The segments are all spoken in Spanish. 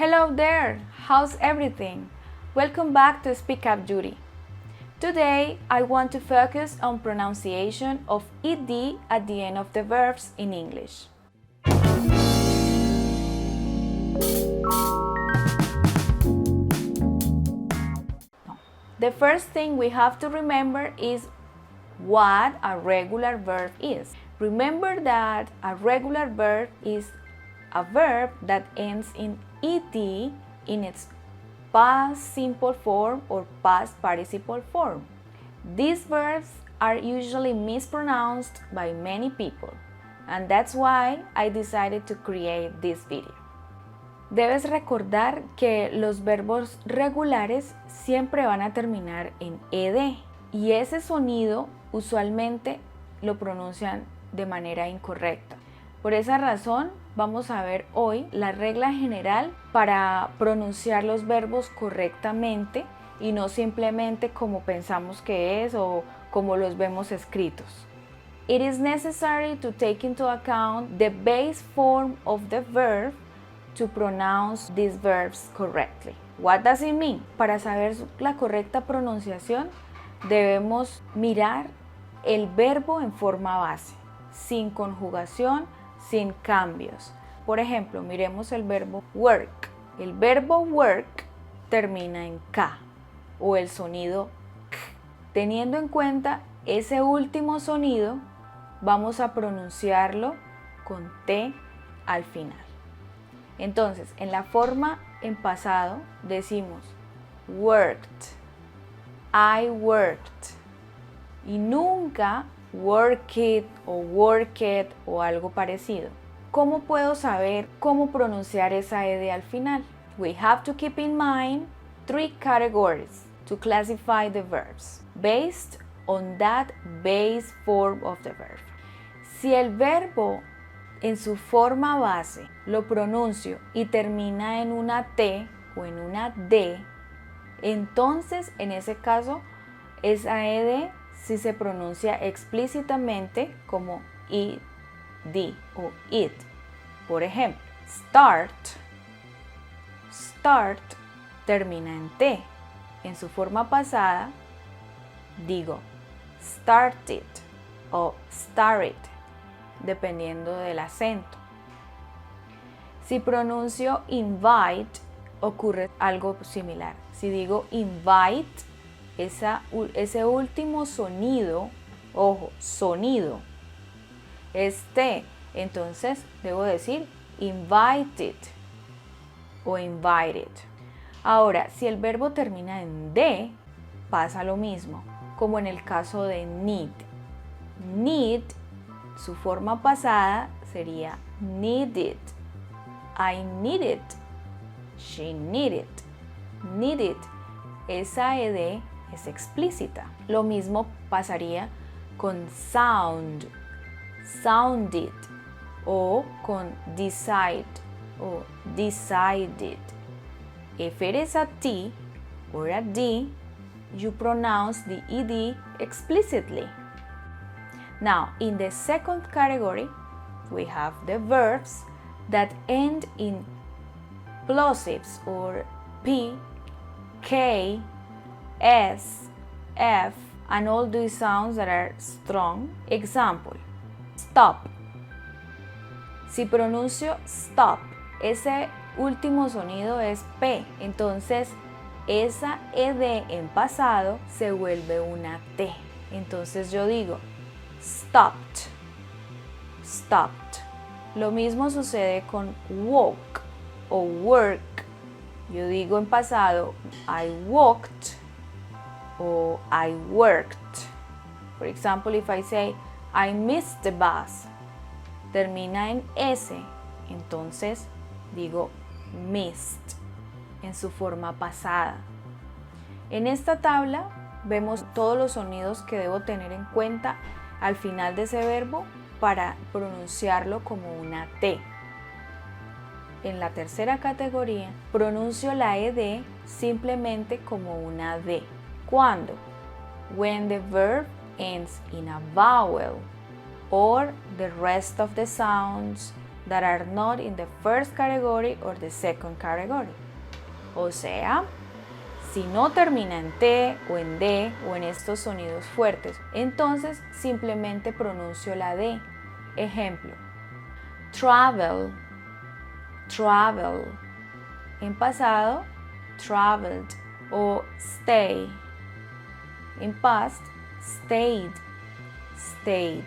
Hello there! How's everything? Welcome back to Speak Up Judy. Today, I want to focus on pronunciation of ed at the end of the verbs in English. The first thing we have to remember is what a regular verb is. Remember that a regular verb is a verb that ends in ed in its past simple form or past participle form. These verbs are usually mispronounced by many people, and that's why I decided to create this video. Debes recordar que los verbos regulares siempre van a terminar en ed y ese sonido usualmente lo pronuncian de manera incorrecta. Por esa razón vamos a ver hoy la regla general para pronunciar los verbos correctamente y no simplemente como pensamos que es o como los vemos escritos. It is necessary to take into account the base form of the verb to pronounce these verbs correctly. What does it mean? Para saber la correcta pronunciación debemos mirar el verbo en forma base, sin conjugación, sin cambios. Por ejemplo, miremos el verbo work. El verbo work termina en K o el sonido K. Teniendo en cuenta ese último sonido, vamos a pronunciarlo con T al final. Entonces, en la forma en pasado decimos worked, I worked y nunca worked o worked o algo parecido. ¿Cómo puedo saber cómo pronunciar esa ed al final? We have to keep in mind 3 categories to classify the verbs based on that base form of the verb. Si el verbo en su forma base lo pronuncio y termina en una T o en una D, entonces en ese caso esa ed si se pronuncia explícitamente como ed o it. Por ejemplo, start termina en T. En su forma pasada digo started o started, dependiendo del acento. Si pronuncio invite, ocurre algo similar. Si digo invite, ese último sonido, ojo, sonido, es T, entonces debo decir invited o invited. Ahora, si el verbo termina en D, pasa lo mismo, como en el caso de need. Need, su forma pasada sería needed. I need it. She needed. Needed. Esa ed es explícita. Lo mismo pasaría con sound, sounded, o con decide o decided. If it is a T or a D, you pronounce the ed explicitly. Now, in the second category, we have the verbs that end in plosives or P, K, S, F, and all these sounds that are strong. Example, stop. Si pronuncio stop, ese último sonido es P, entonces esa ed en pasado se vuelve una T. Entonces yo digo stopped, stopped. Lo mismo sucede con walk o work. Yo digo en pasado I walked o I worked. For example, if I say I missed the bus, termina en S, entonces digo missed en su forma pasada. En esta tabla vemos todos los sonidos que debo tener en cuenta al final de ese verbo para pronunciarlo como una T. En la tercera categoría, pronuncio la ed simplemente como una D. ¿Cuándo? When the verb ends in a vowel or the rest of the sounds that are not in the first category or the second category. O sea, si no termina en T o en D o en estos sonidos fuertes, entonces simplemente pronuncio la D. Ejemplo, travel, travel. En pasado, traveled o stay. In past, stayed, stayed.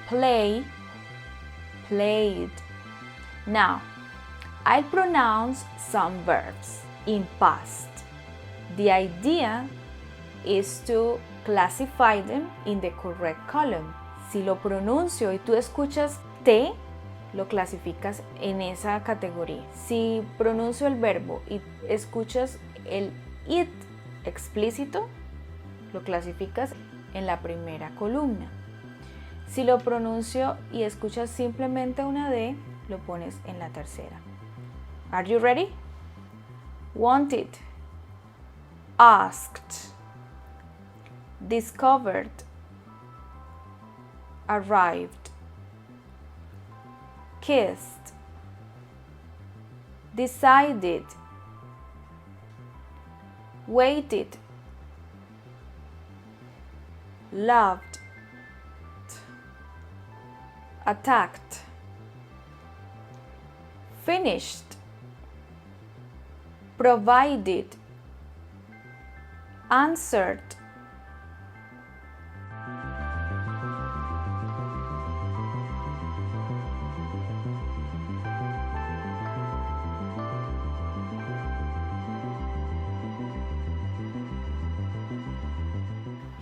Play, played. Now, I'll pronounce some verbs in past. The idea is to classify them in the correct column. Si lo pronuncio y tú escuchas T, lo clasificas en esa categoría. Si pronuncio el verbo y escuchas el it explícito, lo clasificas en la primera columna. Si lo pronuncio y escuchas simplemente una D, lo pones en la tercera. Are you ready? Wanted, asked, discovered, arrived, kissed, decided, waited, loved, attacked, finished, provided, answered.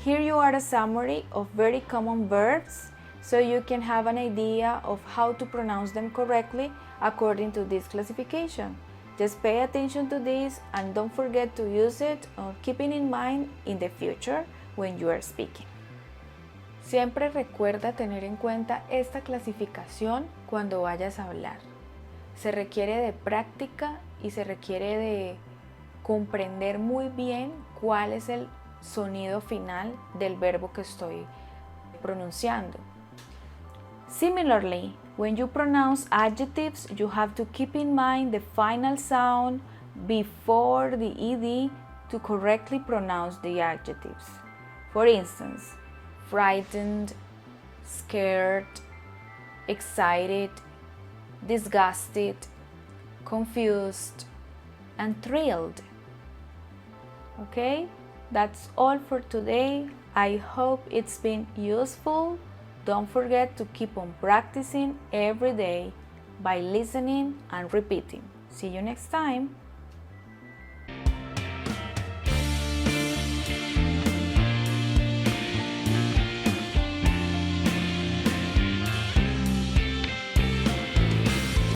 Here you are a summary of very common verbs, so you can have an idea of how to pronounce them correctly according to this classification. Just pay attention to this and don't forget to use it or keep it in mind in the future when you are speaking. Siempre recuerda tener en cuenta esta clasificación cuando vayas a hablar. Se requiere de práctica y se requiere de comprender muy bien cuál es el sonido final del verbo que estoy pronunciando. Similarly, when you pronounce adjectives, you have to keep in mind the final sound before the ed to correctly pronounce the adjectives. For instance, frightened, scared, excited, disgusted, confused, and thrilled. Okay? That's all for today. I hope it's been useful. Don't forget to keep on practicing every day by listening and repeating. See you next time.